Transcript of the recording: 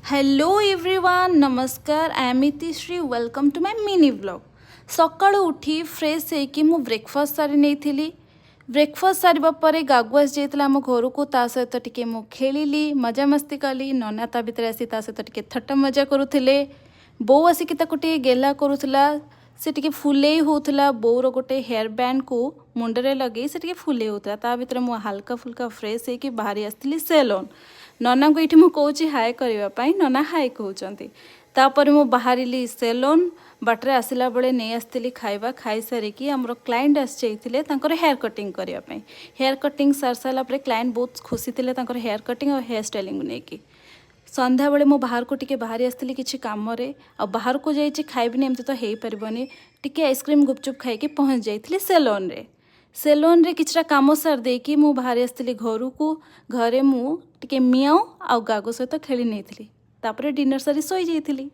Hello everyone नमस्कार I am Itishree welcome to my mini vlog. सकाळु उठी फ्रेश होइकी मु ब्रेकफास्ट सारी नहीं ब्रेकफास्ट सारिबा परे गागु आसी जाइतला आम घर को ता सहित टिके मु खेलिली मजामस्ती कली नना ता भितर आसी ता सहित टिके थट्टा मजा करुथिले। बो आसिकी ताको टिके गेला करुथला से टिके फुलेई होउथला बोर गोटे हेयर बैंड को मुंडरे लगे से टिके फुलेई होउथला ता भितर मु हल्का फुल्का फ्रेश होइकी बाहरी आसली सेलोन नना को ये मुझे हाय करने नना हाय कहते तापर मु बाहरी सेलोन बाटर आसला बेले नहीं आसती खाଇବା खाई सारिकी आमर क्लाइंट आसी हेयर कटिंग करने हेयर कटिंग सार सारापर क्लाइंट बहुत खुशी थे हेयर कटिंग और हेयर स्टाइलिंग नहीं संध्या बेले मो बाहर को टिके बाहरी आसती किसी कम बाहर को जाइए खाइबनी एमती तो हो पारबनी टिके आइसक्रीम गुपचुप खाई पहुँच जाइए सेलोन रे किछटा काम सार देकी मु बाहरी आसती घर को घरे मु टिके मियाँ आ गागो सहित खेली नहीं तापर डिनर सारी सोई जाइए।